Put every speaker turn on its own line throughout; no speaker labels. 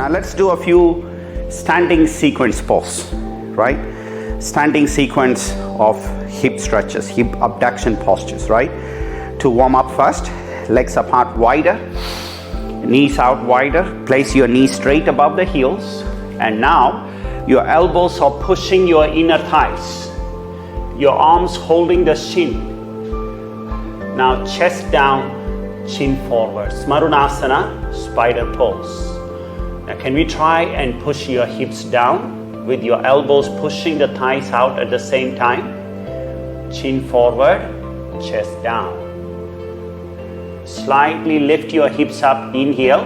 Now let's do a few standing sequence pose, right? Standing sequence of hip stretches, hip abduction postures, right? To warm up first, legs apart wider, knees out wider, place your knees straight above the heels, and now your elbows are pushing your inner thighs, your arms holding the shin. Now chest down, chin forward, Smarunasana, spider pose. Now can we try and push your hips down with your elbows pushing the thighs out at the same time? Chin forward, chest down. Slightly lift your hips up, inhale.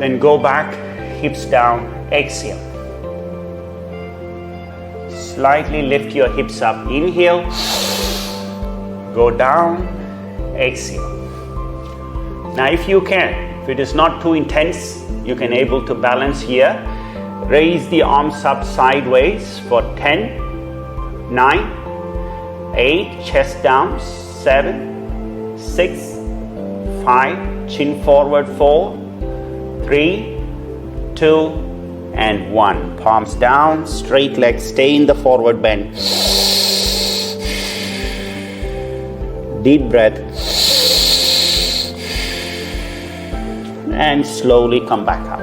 Then go back, hips down, exhale. Slightly lift your hips up, inhale. Go down, exhale. Now if you can, if it is not too intense, you can able to balance here. Raise the arms up sideways for 10, 9, 8, chest down, 7, 6, 5, chin forward, 4, 3, 2, and 1. Palms down, straight legs, stay in the forward bend. Deep breath. And slowly come back up.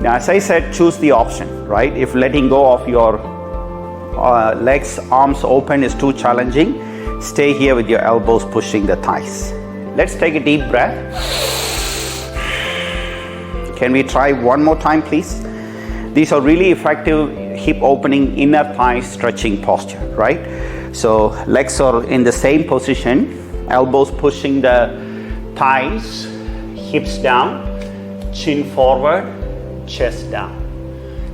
Now, as I said, choose the option, right? If letting go of your legs, arms open is too challenging, stay here with your elbows pushing the thighs. Let's take a deep breath. Can we try one more time, please? These are really effective hip opening, inner thigh stretching posture, right? So legs are in the same position, elbows pushing the thighs, hips down, chin forward, chest down.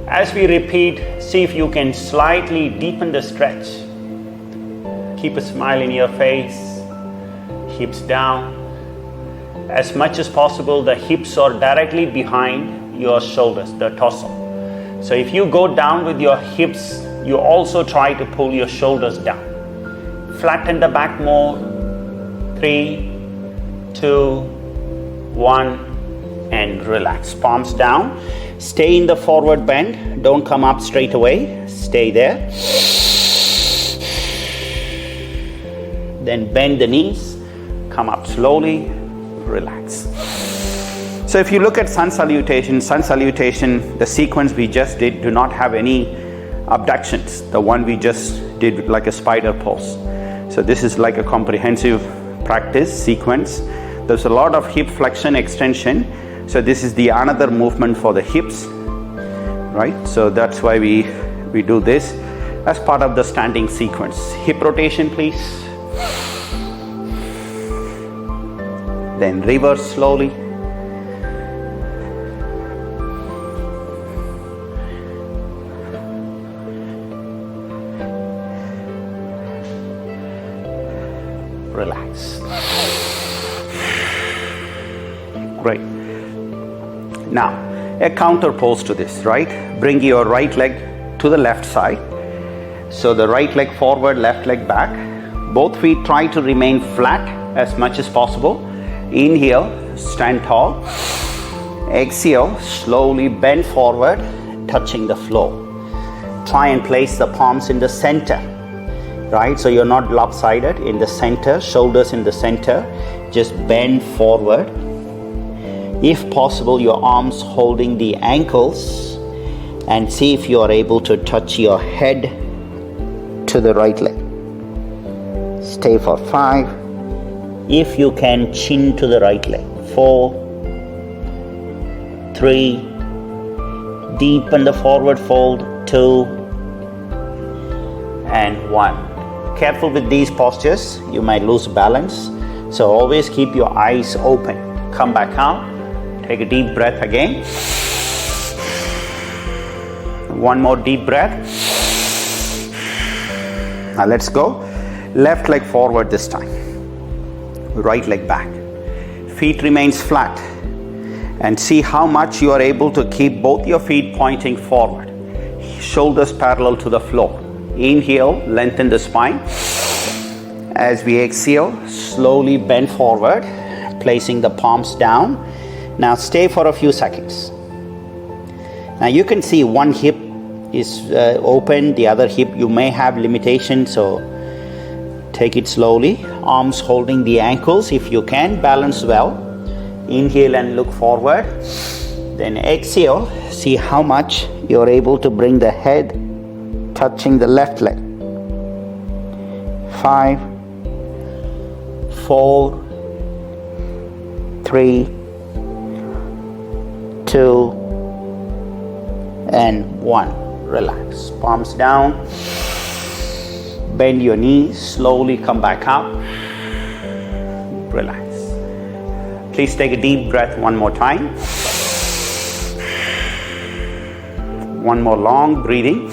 As we repeat, see if you can slightly deepen the stretch. Keep a smile in your face, hips down. As much as possible, the hips are directly behind your shoulders, the torso. So if you go down with your hips, you also try to pull your shoulders down. Flatten the back more. 3, 2, 1, and relax. Palms down. Stay in the forward bend. Don't come up straight away. Stay there. Then bend the knees. Come up slowly. Relax. So if you look at sun salutation, the sequence we just did do not have any abductions. The one we just did like a spider pose. So this is like a comprehensive practice sequence. There's a lot of hip flexion extension. So this is the another movement for the hips, right? So that's why we do this as part of the standing sequence. Hip rotation, please. Then reverse slowly. Relax. Great. Now, a counter pose to this, right? Bring your right leg to the left side. So the right leg forward, left leg back. Both feet try to remain flat as much as possible. Inhale, stand tall. Exhale, slowly bend forward, touching the floor. Try and place the palms in the center, right? So you're not lopsided, in the center, shoulders in the center. Just bend forward. If possible, your arms holding the ankles, and see if you are able to touch your head to the right leg. Stay for 5. If you can, chin to the right leg. 4, 3, deepen the forward fold. 2, and 1. Careful with these postures, you might lose balance. So always keep your eyes open. Come back out. Take a deep breath again. One more deep breath. Now let's go. Left leg forward this time. Right leg back. Feet remains flat. And see how much you are able to keep both your feet pointing forward. Shoulders parallel to the floor. Inhale, lengthen the spine. As we exhale, slowly bend forward, placing the palms down. Now stay for a few seconds. Now you can see one hip is open, the other hip you may have limitations, so take it slowly. Arms holding the ankles if you can, balance well. Inhale and look forward. Then exhale, see how much you're able to bring the head touching the left leg. 5, 4, 3, 2, and 1. Relax. Palms down. Bend your knees. Slowly come back up. Relax. Please take a deep breath one more time. One more long breathing.